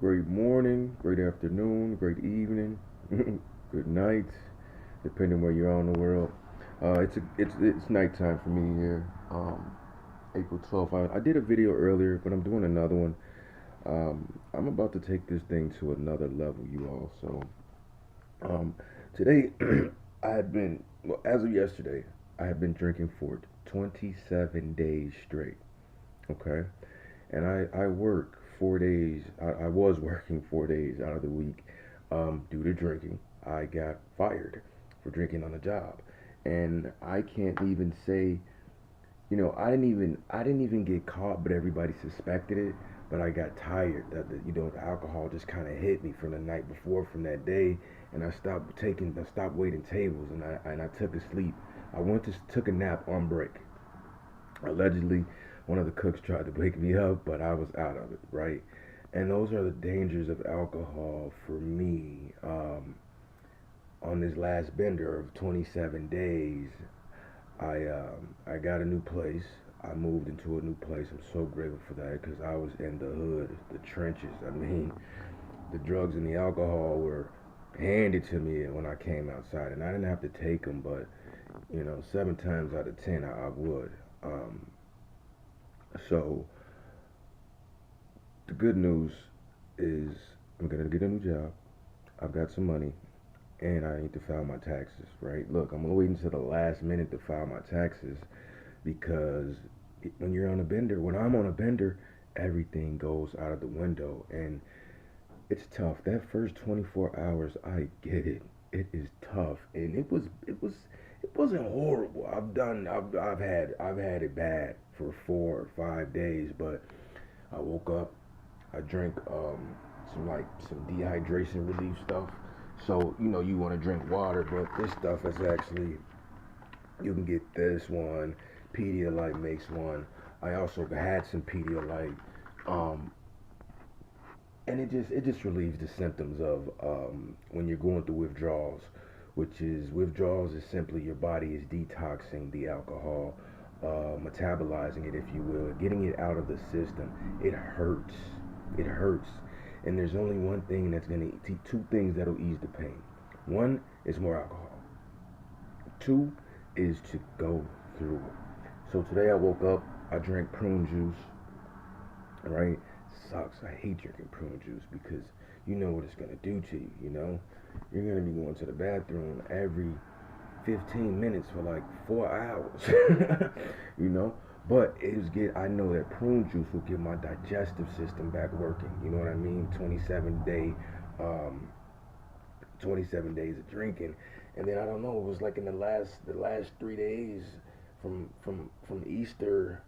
great morning, great afternoon, great evening, good night, depending where you are in the world. It's nighttime for me here. April 12th. I did a video earlier, but I'm doing another one. I'm about to take this thing to another level, you all. So um, today, I had been well as of yesterday. I had been drinking for 27 days straight. Okay, and I work 4 days. I was working 4 days out of the week due to drinking. I got fired for drinking on the job, and I can't even say, I didn't even get caught, but everybody suspected it. But I got tired that the alcohol just kind of hit me from the night before, from that day, and I stopped waiting tables, and I took a sleep. I took a nap on break. Allegedly, one of the cooks tried to wake me up, but I was out of it, right? And those are the dangers of alcohol for me. On this last bender of 27 days, I got a new place. I moved into a new place. I'm so grateful for that because I was in the hood, the trenches. I mean, the drugs and the alcohol were handed to me when I came outside, and I didn't have to take them, but 7 times out of 10, I would. Um, so the good news is I'm gonna get a new job. I've got some money, and I need to file my taxes. Right? Look, I'm gonna wait until the last minute to file my taxes because when you're on a bender, when I'm on a bender, everything goes out of the window, and it's tough. That first 24 hours, I get it. It is tough, and it wasn't horrible. I've had it bad for 4 or 5 days, but I woke up. I drank some dehydration relief stuff. So you want to drink water, but this stuff is actually, you can get this one. Pedialyte makes one. I also had some Pedialyte, um, and it just relieves the symptoms of when you're going through withdrawals, which is withdrawals is simply your body is detoxing the alcohol, metabolizing it, if you will, getting it out of the system. It hurts. It hurts, and there's only one thing that's gonna two things that'll ease the pain. One is more alcohol. Two is to go through it. So today I woke up. I drank prune juice. Right? Sucks. I hate drinking prune juice because you know what it's gonna do to you. You're gonna be going to the bathroom every 15 minutes for like 4 hours. you know, but I know that prune juice will get my digestive system back working. You know what I mean? um, 27 days of drinking, and then I don't know. It was like in the last 3 days from Easter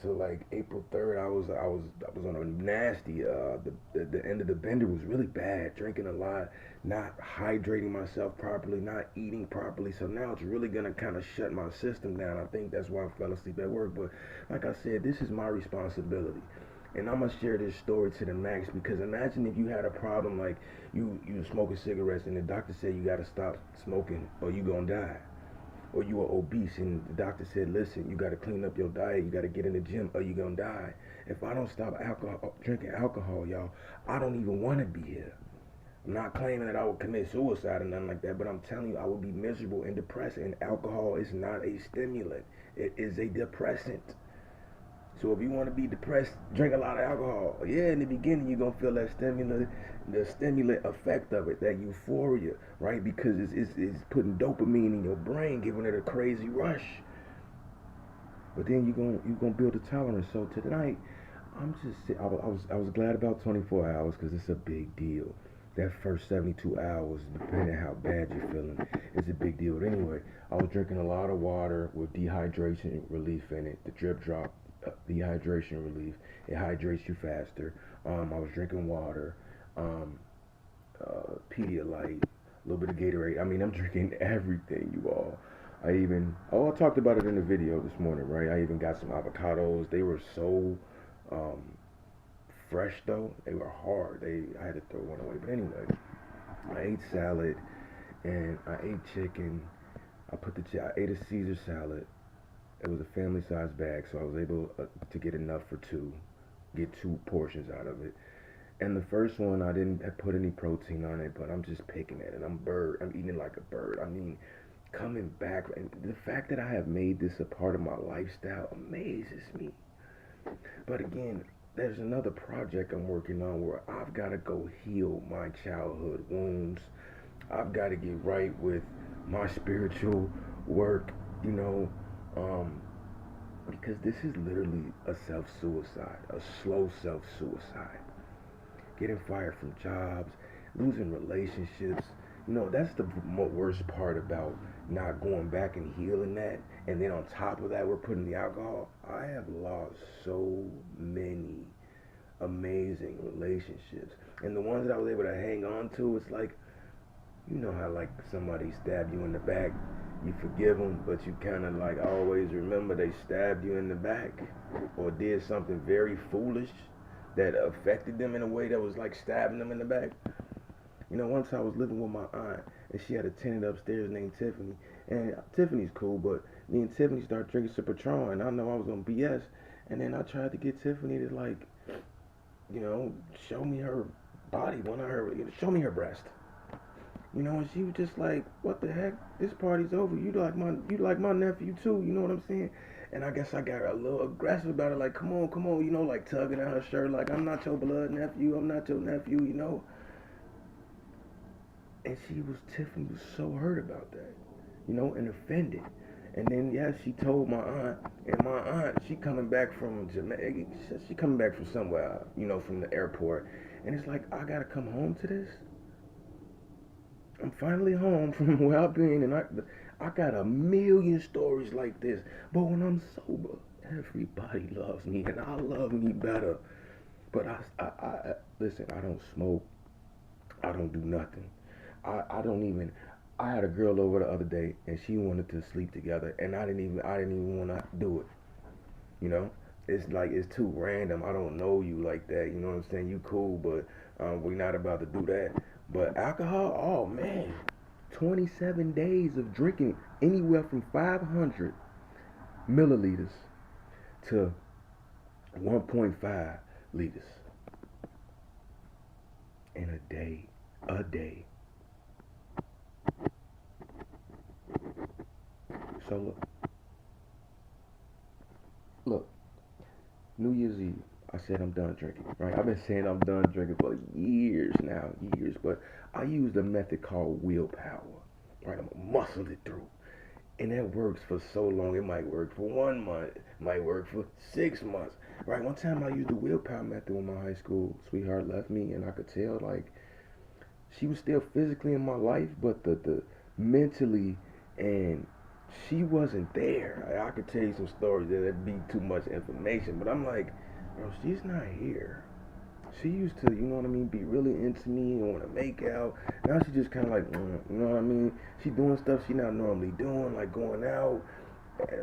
to like April 3rd, I was on a nasty. The end of the bender was really bad. Drinking a lot, not hydrating myself properly, not eating properly. So now it's really gonna kind of shut my system down. I think that's why I fell asleep at work. But like I said, this is my responsibility. And I'm gonna share this story to the max because imagine if you had a problem like you smoking cigarettes and the doctor said you gotta stop smoking or you gonna die, or you are obese and the doctor said, listen, you got to clean up your diet, you got to get in the gym or you're going to die. If I don't stop drinking alcohol, y'all, I don't even want to be here. I'm not claiming that I would commit suicide or nothing like that, but I'm telling you, I would be miserable and depressed, and alcohol is not a stimulant. It is a depressant. So if you want to be depressed, drink a lot of alcohol. Yeah, in the beginning you're gonna feel that stimulant effect of it, that euphoria, right? Because it's putting dopamine in your brain, giving it a crazy rush. But then you're gonna build a tolerance. So tonight, I was glad about 24 hours because it's a big deal. That first 72 hours, depending on how bad you're feeling, is a big deal. But anyway, I was drinking a lot of water with dehydration relief in it. The drip drop dehydration relief. It hydrates you faster. I was drinking water, um, Pedialyte, a little bit of Gatorade. I mean, I'm drinking everything, you all. I talked about it in the video this morning, right? I even got some avocados. They were so um, fresh though. They were hard. I had to throw one away. But anyway, I ate salad and I ate chicken. I ate a Caesar salad. It was a family size bag, so I was able to get enough for two, get two portions out of it. And the first one, I didn't put any protein on it, but I'm just picking at it. I'm eating like a bird. I mean, coming back, and the fact that I have made this a part of my lifestyle amazes me. But again, there's another project I'm working on where I've got to go heal my childhood wounds. I've got to get right with my spiritual work, you know, um, because this is literally a self suicide, a slow self suicide. Getting fired from jobs, losing relationships. You know, that's the worst part about not going back and healing that. And then on top of that, we're putting the alcohol. I have lost so many amazing relationships. And the ones that I was able to hang on to, it's like, you know how like somebody stabbed you in the back, you forgive them, but you kind of like always remember they stabbed you in the back or did something very foolish that affected them in a way that was like stabbing them in the back. You know, once I was living with my aunt, and she had a tenant upstairs named Tiffany, and Tiffany's cool, but me and Tiffany started drinking some Patron, and I know I was on BS, and then I tried to get Tiffany to like, you know, show me her body, one of her, you know, show me her breast. You know, and she was just like, "What the heck? This party's over. You like my nephew too. You know what I'm saying?" And I guess I got a little aggressive about it, like, come on," you know, like tugging at her shirt, like, "I'm not your blood nephew. I'm not your nephew," you know. And Tiffany was so hurt about that, you know, and offended. And then yeah, she told my aunt, and my aunt, she coming back from Jamaica, she coming back from somewhere, you know, from the airport, and it's like I gotta come home to this. I'm finally home from where I've been, and I got a million stories like this. But when I'm sober, everybody loves me, and I love me better. But I listen. I don't smoke. I don't do nothing. I don't even. I had a girl over the other day, and she wanted to sleep together, and I didn't even want to do it. You know, it's like it's too random. I don't know you like that. You know what I'm saying? You cool, but we're not about to do that. But alcohol, oh man, 27 days of drinking anywhere from 500 milliliters to 1.5 liters in a day. A day. So look, New Year's Eve, I said I'm done drinking, right? I've been saying I'm done drinking for years now, years, but I used a method called willpower, right? I'm gonna muscle it through. And that works for so long. It might work for 1 month, it might work for 6 months, right? One time I used the willpower method when my high school sweetheart left me, and I could tell like she was still physically in my life, but the mentally and she wasn't there. I could tell you some stories that would be too much information, but I'm like, bro, she's not here. She used to, you know what I mean, be really into me and want to make out. Now she just kind of like, you know what I mean? She doing stuff she not normally doing, like going out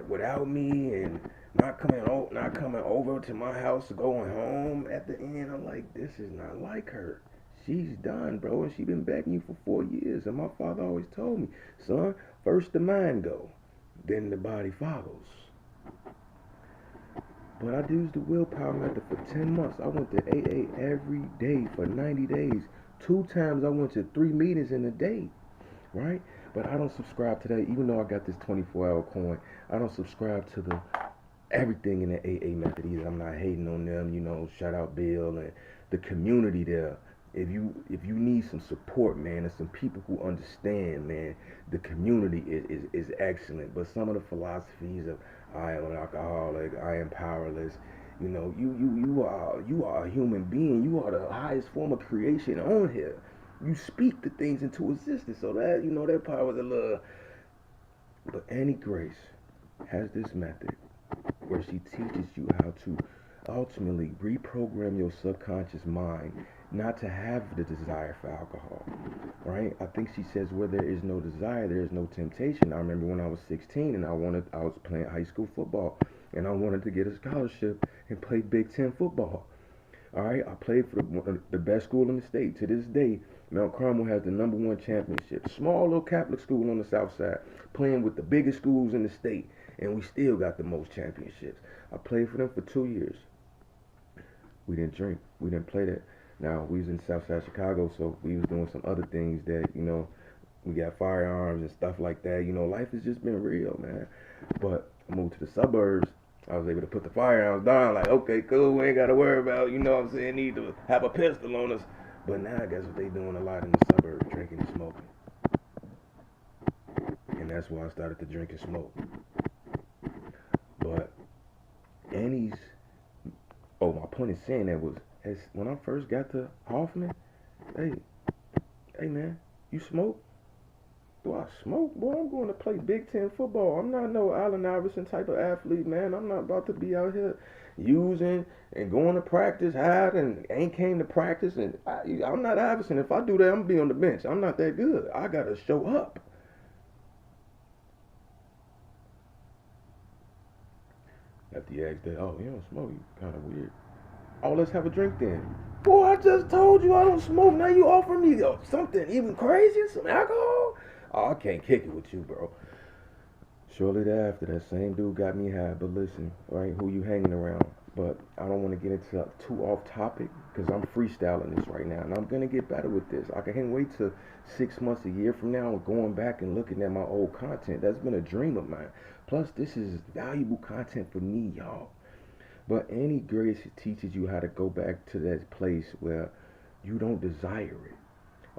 without me and not coming over to my house, going home at the end. I'm like, this is not like her. She's done, bro, and she been begging you for 4 years. And my father always told me, son, first the mind go, then the body follows. But I used the willpower method for 10 months. I went to AA every day for 90 days. 2 times I went to 3 meetings in a day, right? But I don't subscribe to that, even though I got this 24-hour coin. I don't subscribe to the everything in the AA method either. I'm not hating on them, you know. Shout out Bill and the community there. If you need some support, man, and some people who understand, man, the community is excellent. But some of the philosophies of I am an alcoholic, I am powerless, you know, you are a human being. You are the highest form of creation on here. You speak the things into existence. So that, you know, that power is a little. But Annie Grace has this method where she teaches you how to ultimately reprogram your subconscious mind not to have the desire for alcohol, right? I think she says where there is no desire, there is no temptation. I remember when I was 16 and I was playing high school football and I wanted to get a scholarship and play Big Ten football. All right, I played for the best school in the state. To this day, Mount Carmel has the #1 championship. Small little Catholic school on the south side, playing with the biggest schools in the state, and we still got the most championships. I played for them for 2 years. We didn't drink. We didn't play that. Now we was in Southside Chicago, so we was doing some other things that we got firearms and stuff like that. Life has just been real, man. But I moved to the suburbs. I was able to put the firearms down. Like, okay, cool, we ain't got to worry about, what I'm saying, need to have a pistol on us. But now I guess what they doing a lot in the suburbs, drinking and smoking. And that's why I started to drink and smoke. But Annie's, my point in saying that was, when I first got to Hoffman, hey man, you smoke? Do I smoke? Boy, I'm going to play Big Ten football. I'm not no Allen Iverson type of athlete, man. I'm not about to be out here using and going to practice hard and ain't came to practice. And I'm not Iverson. If I do that, I'm going to be on the bench. I'm not that good. I got to show up. After you ask that, oh, you don't smoke, you kind of weird. Oh, let's have a drink then. Boy, I just told you I don't smoke. Now you offer me something even crazier, some alcohol? Oh, I can't kick it with you, bro. Shortly thereafter, that same dude got me high. But listen, right, who you hanging around? But I don't want to get into too off topic because I'm freestyling this right now. And I'm going to get better with this. I can't wait till 6 months, a year from now, and going back and looking at my old content. That's been a dream of mine. Plus, this is valuable content for me, y'all. But Annie Grace teaches you how to go back to that place where you don't desire it.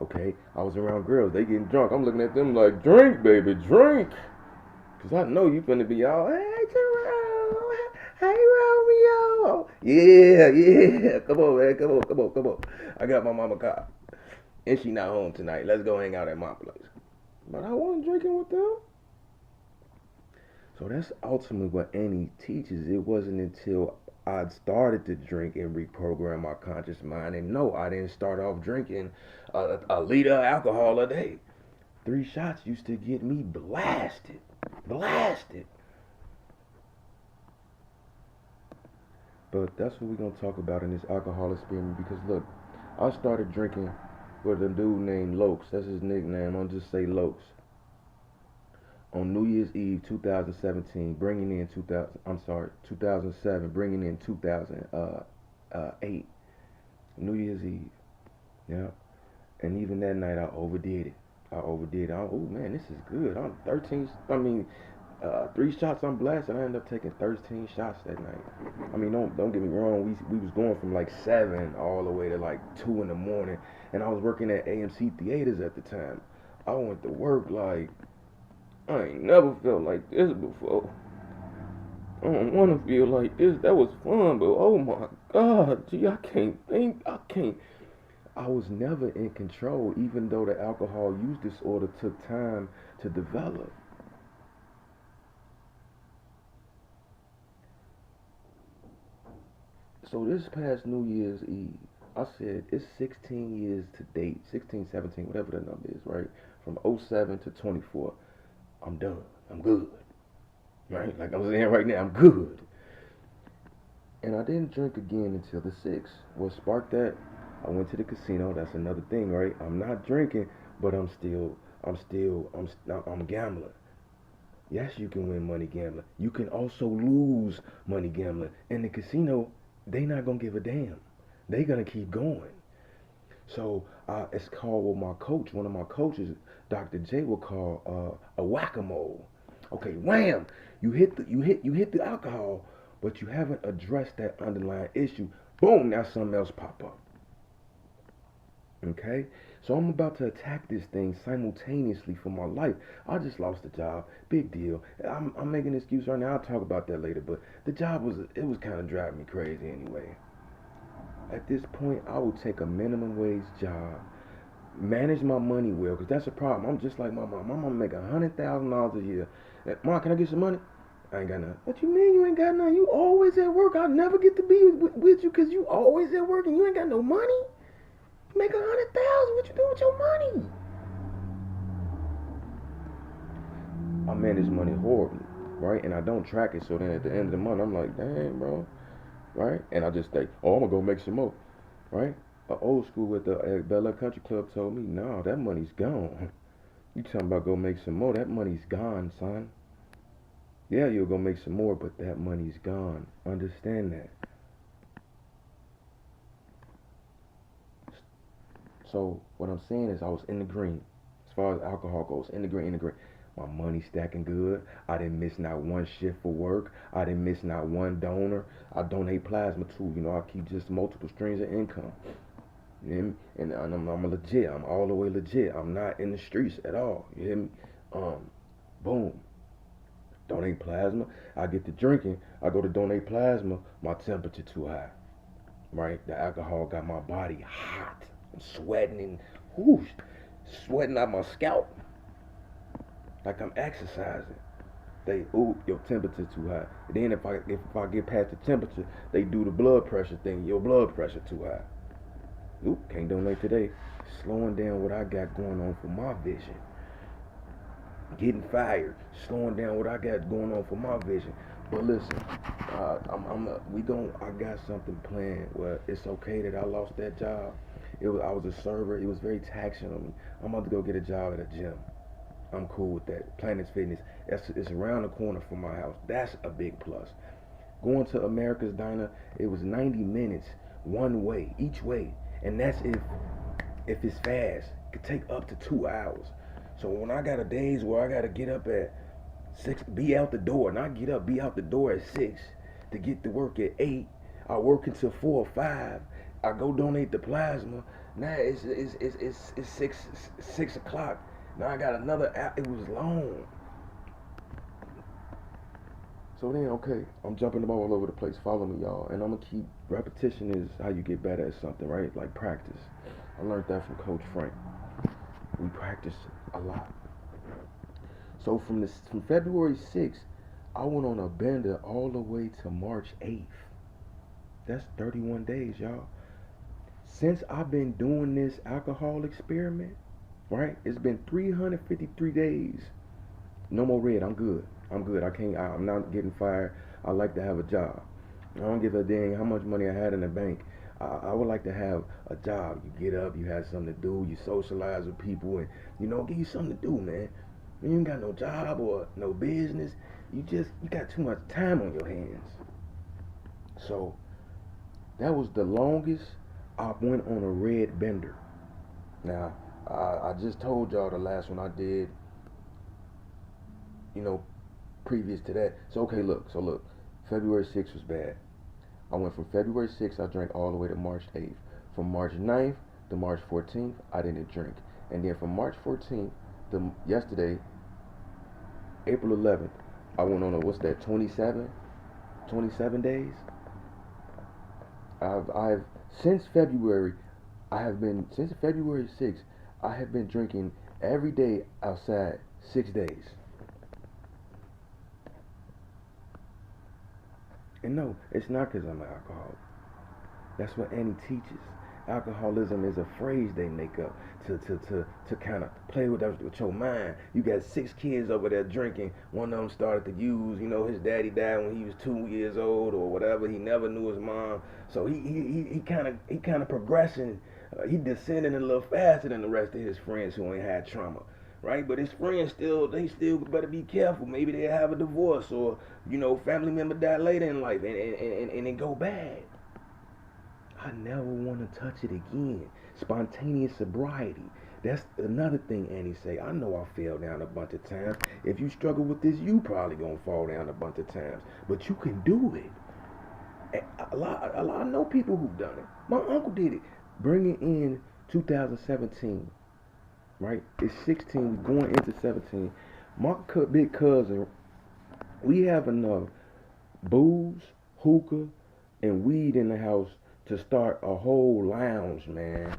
Okay? I was around girls. They getting drunk. I'm looking at them like, drink, baby, drink. Because I know you finna be all, hey, Jerome. Hey, Romeo. Yeah. Come on, man. Come on. I got my mama car. And she not home tonight. Let's go hang out at my place. But I wasn't drinking with them. So that's ultimately what Annie teaches. It wasn't until I started to drink and reprogram my conscious mind. And no, I didn't start off drinking a liter of alcohol a day. 3 shots used to get me blasted. But that's what we're going to talk about in this alcohol experiment. Because look, I started drinking with a dude named Lokes. That's his nickname. I'll just say Lokes. On New Year's Eve 2017, 2007, bringing in 2008. New Year's Eve. Yeah. And even that night, I overdid it. Oh, man, this is good. I'm 3 shots, I'm blasted. I ended up taking 13 shots that night. I mean, don't get me wrong. We was going from like 7 all the way to like 2 in the morning. And I was working at AMC Theaters at the time. I went to work like, I ain't never felt like this before. I don't want to feel like this. That was fun, but oh my God, gee, I can't think. I was never in control, even though the alcohol use disorder took time to develop. So this past New Year's Eve, I said it's 16 years to date, 16, 17, whatever the number is, right? From '07 to 24. I'm done. I'm good. Right? Like I'm saying right now, I'm good. And I didn't drink again until the 6th. What sparked that? I went to the casino. That's another thing, right? I'm not drinking, but I'm gambling. Yes, you can win money gambling. You can also lose money gambling. In the casino, they not gonna give a damn. They gonna keep going. So it's called what my coach, one of my coaches, Dr. J, will call a whack-a-mole. Okay, wham! You hit the alcohol, but you haven't addressed that underlying issue. Boom! Now something else pop up. Okay, so I'm about to attack this thing simultaneously for my life. I just lost a job, big deal. I'm making an excuse right now. I'll talk about that later. But the job was kind of driving me crazy anyway. At this point, I would take a minimum wage job, manage my money well, because that's a problem. I'm just like my mom. My mom make $100,000 a year. Mom, can I get some money? I ain't got none. What you mean you ain't got none? You always at work. I'll never get to be with you because you always at work and you ain't got no money. You make 100,000. What you doing with your money? I manage money horribly, right? And I don't track it. So then at the end of the month, I'm like, dang, bro, right? And I just think, oh, I'm gonna go make some more, right? An old school with the Bel Air Country Club told me, no, that money's gone. You talking about go make some more? That money's gone, son. Yeah, you'll go make some more, but that money's gone. Understand that. So what I'm saying is I was in the green. As far as alcohol goes, in the green, in the green. My money stacking good. I didn't miss not one shift for work. I didn't miss not one donor. I donate plasma too. You know, I keep just multiple streams of income. You hear me? And I'm legit. I'm all the way legit. I'm not in the streets at all. You hear me? Boom. Donate plasma. I get to drinking. I go to donate plasma. My temperature too high. Right? The alcohol got my body hot. I'm sweating and whoosh, sweating out my scalp like I'm exercising. They, ooh, your temperature too high. And then if I get past the temperature, they do the blood pressure thing. Your blood pressure too high. Oop, can't donate today. Slowing down what I got going on for my vision. Getting fired, slowing down what I got going on for my vision. But listen, I got something planned. Well, it's okay that I lost that job. I was a server. It was very taxing on me. I'm about to go get a job at a gym. I'm cool with that. Planet Fitness. It's around the corner from my house. That's a big plus. Going to America's Diner, it was 90 minutes one way, each way, and that's if it's fast. It could take up to 2 hours. So when I got a days where I gotta get up at 6, be out the door, not get up, be out the door at 6 to get to work at 8. I work until 4 or 5. I go donate the plasma. Now it's 6 o'clock. Now I got another hour. It was long. So then, okay, I'm jumping the ball all over the place. Follow me, y'all. And I'm going to keep, repetition is how you get better at something, right? Like practice. I learned that from Coach Frank. We practice a lot. So from February 6th, I went on a bender all the way to March 8th. That's 31 days, y'all. Since I've been doing this alcohol experiment, right? It's been 353 days. No more red. I'm good. I'm not getting fired. I like to have a job. I don't give a dang how much money I had in the bank. I would like to have a job. You get up, you have something to do, you socialize with people, and give you something to do, man. When you ain't got no job or no business, you got too much time on your hands. So that was the longest I went on a red bender. Now, I just told y'all the last one I did, previous to that. So okay, look, February 6th was bad. I went from February 6th, I drank all the way to March 8th. From March 9th to March 14th, I didn't drink. And then from March 14th to yesterday, April 11th, I went on 27 days. I've since February 6th, I have been drinking every day outside 6 days. And no, it's not because I'm an alcoholic. That's what Annie teaches. Alcoholism is a phrase they make up to kind of play with your mind. You got 6 kids over there drinking. One of them started to use. His daddy died when he was 2 years old or whatever. He never knew his mom. So he kind of progressing. He descending a little faster than the rest of his friends who ain't had trauma. Right, but his friends still better be careful. Maybe they have a divorce or family member died later in life and it go bad. I never want to touch it again. Spontaneous sobriety. That's another thing Annie say. I know I fell down a bunch of times. If you struggle with this, you probably gonna fall down a bunch of times. But you can do it. I know people who've done it. My uncle did it. Bringing in 2017. Right? It's 16, going into 17. My big cousin, we have enough booze, hookah, and weed in the house to start a whole lounge, man.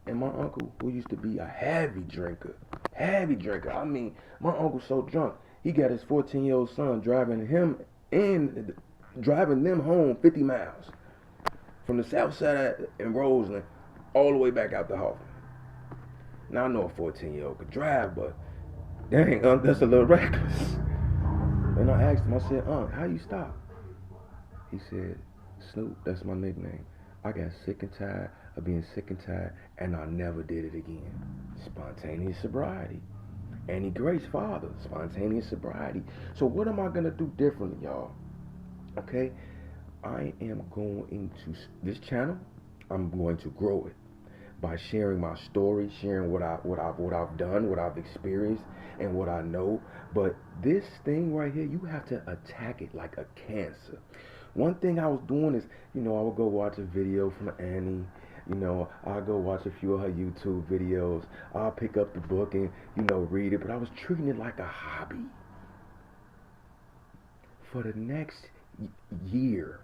And my uncle, who used to be a heavy drinker. I mean, my uncle's so drunk, he got his 14-year-old son driving them home 50 miles from the south side in Roseland all the way back out to Hoffman. Now I know a 14-year-old could drive, but dang, that's a little reckless. And I asked him, I said, how you stop? He said, Snoop, that's my nickname. I got sick and tired of being sick and tired, and I never did it again. Spontaneous sobriety. Annie Grace's father, spontaneous sobriety. So what am I going to do differently, y'all? Okay, I am going to, this channel, I'm going to grow it. by sharing my story, sharing what I've done, what I've experienced, and what I know. But this thing right here, you have to attack it like a cancer. One thing I was doing is, I would go watch a video from Annie. I'll go watch a few of her YouTube videos. I'll pick up the book and, read it. But I was treating it like a hobby. For the next year,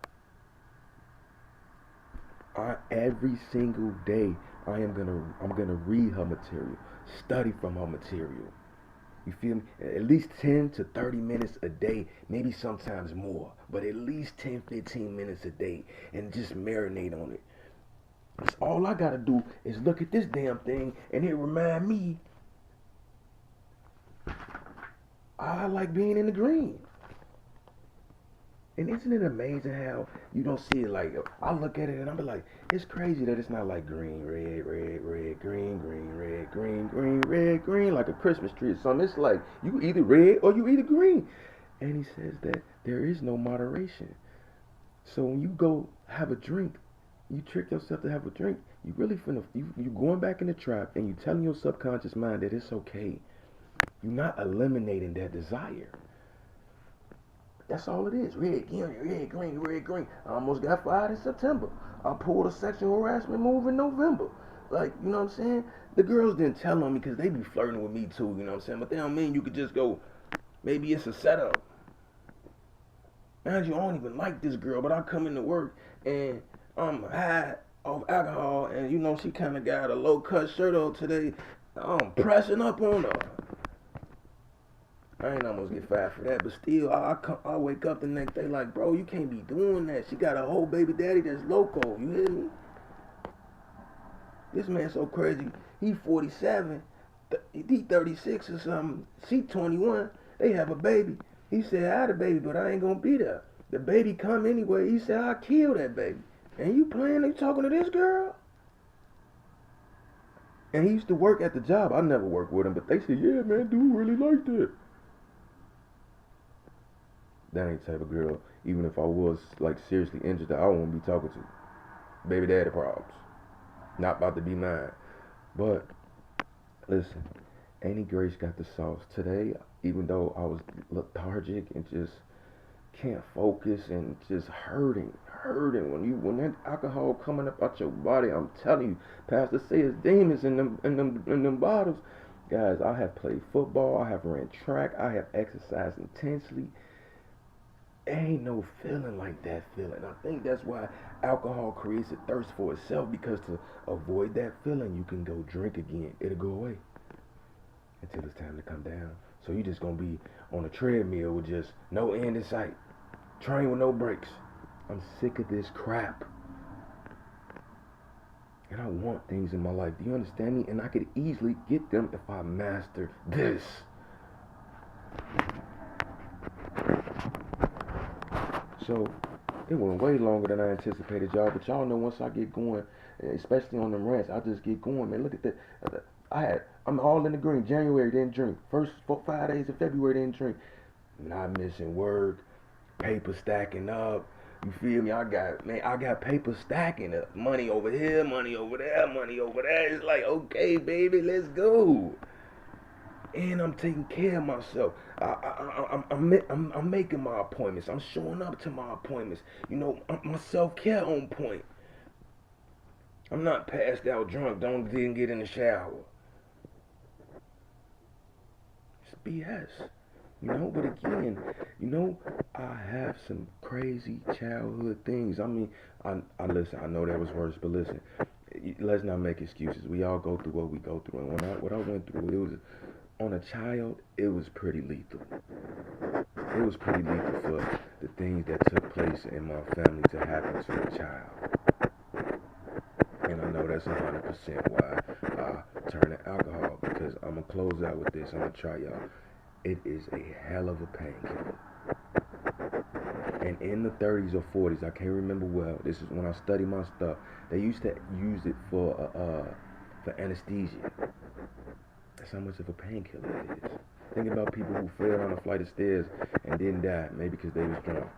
every single day, I'm gonna read her material, study from her material. You feel me? At least 10 to 30 minutes a day, maybe sometimes more, but at least 10, 15 minutes a day, and just marinate on it. That's all I gotta do is look at this damn thing, and it remind me I like being in the green. And isn't it amazing how you don't see it like, I look at it and I'm like, it's crazy that it's not like green, red, red, red, green, green, red, green, green, red, green, like a Christmas tree or something. It's like you either red or you either green. And he says that there is no moderation. So when you go have a drink, you trick yourself to have a drink, you really you going back in the trap and you telling your subconscious mind that it's okay. You're not eliminating that desire. That's all it is. Red, green, red, green, red, green. I almost got fired in September. I pulled a sexual harassment move in November. Like, you know what I'm saying? The girls didn't tell on me because they be flirting with me too, you know what I'm saying? But they don't mean you could just go, maybe it's a setup. Now you don't even like this girl, but I come into work and I'm high off alcohol and she kind of got a low cut shirt on today. I'm pressing up on her. I ain't almost get fired for that, but still, I wake up the next day like, bro, you can't be doing that. She got a whole baby daddy that's loco, you hear me? This man so crazy. He 47, he 36 or something. She 21. They have a baby. He said, I had a baby, but I ain't gonna be there. The baby come anyway. He said, I'll kill that baby. And you talking to this girl? And he used to work at the job. I never worked with him, but they said, yeah, man, dude really like that. That ain't the type of girl, even if I was like seriously injured, that I won't be talking to. Baby daddy problems. Not about to be mine. But listen, Annie Grace got the sauce. Today, even though I was lethargic and just can't focus and just hurting. When that alcohol coming up out your body, I'm telling you, Pastor says demons in them bottles. Guys, I have played football, I have ran track, I have exercised intensely. Ain't no feeling like that feeling. I think that's why alcohol creates a thirst for itself, because to avoid that feeling, you can go drink again. It'll go away until it's time to come down. So you just gonna be on a treadmill with just no end in sight. Train with no brakes. I'm sick of this crap. And I want things in my life. Do you understand me? And I could easily get them if I master this. So it went way longer than I anticipated, y'all. But y'all know once I get going, especially on them rants, I just get going, man. Look at that. I'm all in the green. January didn't drink. First 5 days of February didn't drink. Not missing work. Paper stacking up. You feel me? I got paper stacking up. Money over here, money over there, money over there. It's like, okay, baby, let's go. And I'm taking care of myself. I'm making my appointments. I'm showing up to my appointments. My self-care on point. I'm not passed out drunk. Didn't get in the shower. It's BS. But again, I have some crazy childhood things. I mean, I listen. I know that was worse, but listen. Let's not make excuses. We all go through what we go through, and what I went through, it was. On a child, it was pretty lethal. It was pretty lethal for the things that took place in my family to happen to a child. And I know that's 100% why I turned to alcohol, because I'm going to close out with this. I'm going to try y'all. It is a hell of a painkiller. And in the 30s or 40s, I can't remember well, this is when I studied my stuff, they used to use it for anesthesia. That's how much of a painkiller it is. Think about people who fell down a flight of stairs and didn't die, maybe because they was drunk.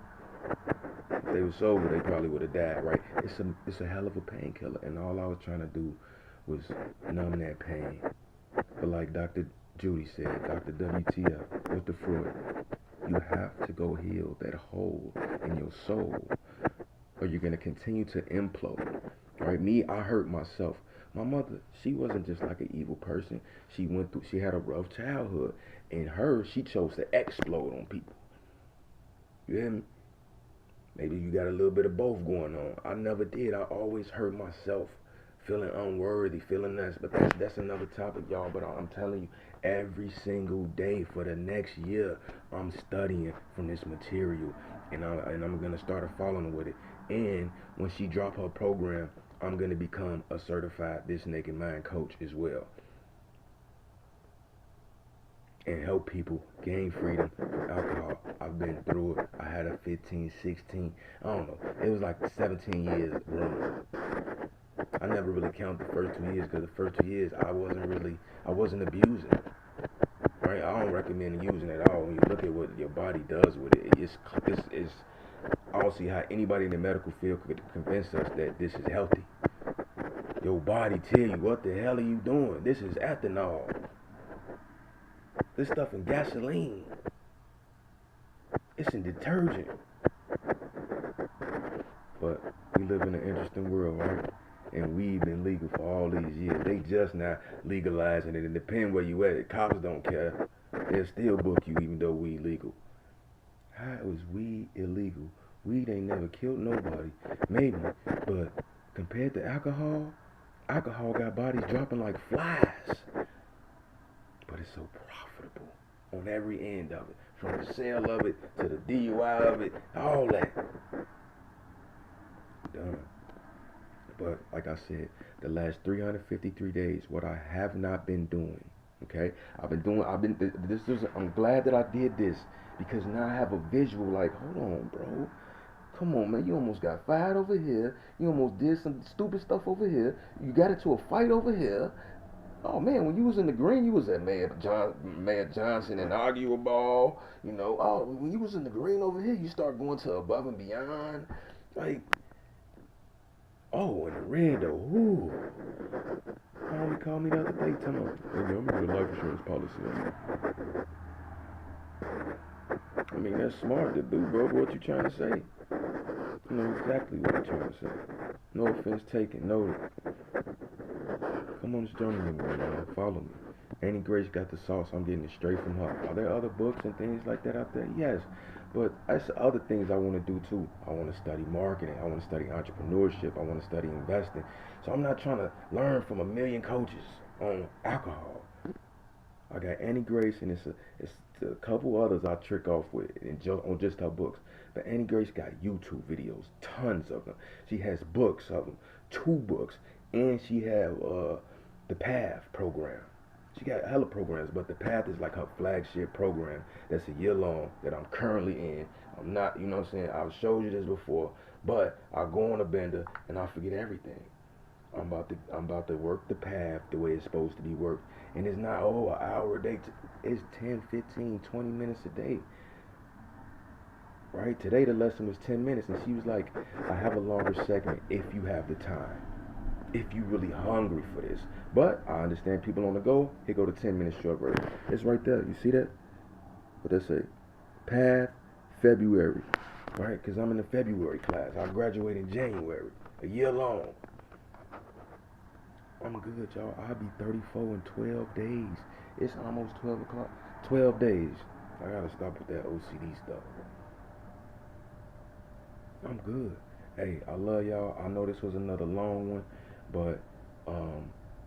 If they were sober, they probably would have died, right? It's a hell of a painkiller, and all I was trying to do was numb that pain. But like Dr. Judy said, Dr. WTF with the Freud, you have to go heal that hole in your soul, or you're gonna continue to implode. Right? Me, I hurt myself. My mother, she wasn't just like an evil person. She had a rough childhood. And she chose to explode on people. You hear me? Maybe you got a little bit of both going on. I never did. I always hurt myself, feeling unworthy, feeling this. But that's another topic, y'all. But I'm telling you, every single day for the next year, I'm studying from this material, and I'm gonna start following with it. And when she drop her program, I'm gonna become a certified This Naked Mind coach as well, and help people gain freedom from alcohol. I've been through it. I had a 15, 16, I don't know. It was like 17 years running. I never really counted the first 2 years, because the first 2 years I wasn't abusing. Right? I don't recommend using it at all. When you look at what your body does with it, it's I don't see how anybody in the medical field could convince us that this is healthy. Your body tell you, what the hell are you doing? This is ethanol. This stuff in gasoline. It's in detergent. But we live in an interesting world, right? And weed been legal for all these years. They just now legalizing it. And depending where you at, the cops don't care. They'll still book you even though weed legal. How is weed illegal? Weed ain't never killed nobody. Maybe, but compared to alcohol, alcohol got bodies dropping like flies. But it's so profitable on every end of it. From the sale of it to the DUI of it, all that. Done. But like I said, the last 353 days, what I have not been doing, okay? I'm glad that I did this, because now I have a visual like, hold on, bro. Come on, man, you almost got fired over here. You almost did some stupid stuff over here. You got into a fight over here. Oh man, when you was in the green, you was at Mayor Johnson and Arguable. You know, oh, when you was in the green over here, you start going to above and beyond. Like, oh, in the red though, ooh. Oh, he called me the other day, tell me, hey, I'm gonna do a life insurance policy on you. I mean, that's smart to do, bro. What you trying to say? You know exactly what I'm trying to say. No offense taken, noted. Come on this journey with me, man. Follow me. Annie Grace got the sauce. I'm getting it straight from her. Are there other books and things like that out there? Yes. But that's other things I want to do too. I want to study marketing. I want to study entrepreneurship. I want to study investing. So I'm not trying to learn from a million coaches on alcohol. I got Annie Grace, and it's a couple others I trick off with on just her books. But Annie Grace got YouTube videos, tons of them. She has books of them, 2 books, and she have the Path program. She got hella programs, but the Path is like her flagship program. That's a year long that I'm currently in. I'm not, you know what I'm saying? I've showed you this before, but I go on a bender and I forget everything. I'm about to work the Path the way it's supposed to be worked. And it's not, an hour a day. It's 10, 15, 20 minutes a day. Right? Today the lesson was 10 minutes, and she was like, I have a longer segment if you have the time. If you really hungry for this. But I understand people on the go, here go the 10-minute short version. It's right there. You see that? What they say? Path, February. Right? Because I'm in the February class. I graduate in January. A year long. I'm good, y'all. I'll be 34 in 12 days. It's almost 12 o'clock. 12 days. I gotta stop with that OCD stuff. I'm good. Hey, I love y'all. I know this was another long one, but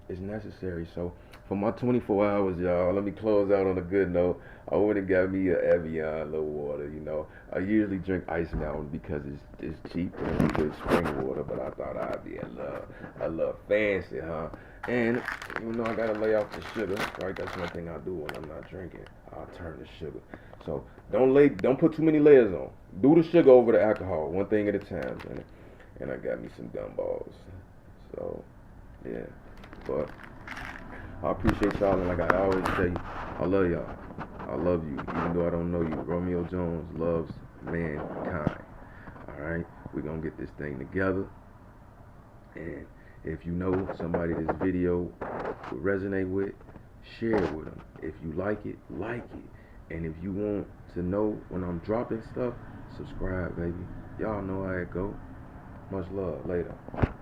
it's necessary. So for my 24 hours, y'all, let me close out on a good note. I went and got me a Evian low water. You know, I usually drink Ice Mountain because it's cheap and it's good spring water, but I thought I'd be a little fancy, huh? And you know, I gotta lay off the sugar, right? That's one thing I do when I'm not drinking. I'll turn to sugar. So don't put too many layers on. Do the sugar over the alcohol, one thing at a time, and I got me some gumballs. So yeah, but I appreciate y'all, and like I always say, I love y'all. I love you, even though I don't know you. Romeo Jones loves mankind. All right, we're gonna get this thing together, and If you know somebody this video would resonate with, share it with them. If you like it, like it. And if you want to know when I'm dropping stuff, subscribe, baby. Y'all know how it go. Much love. Later.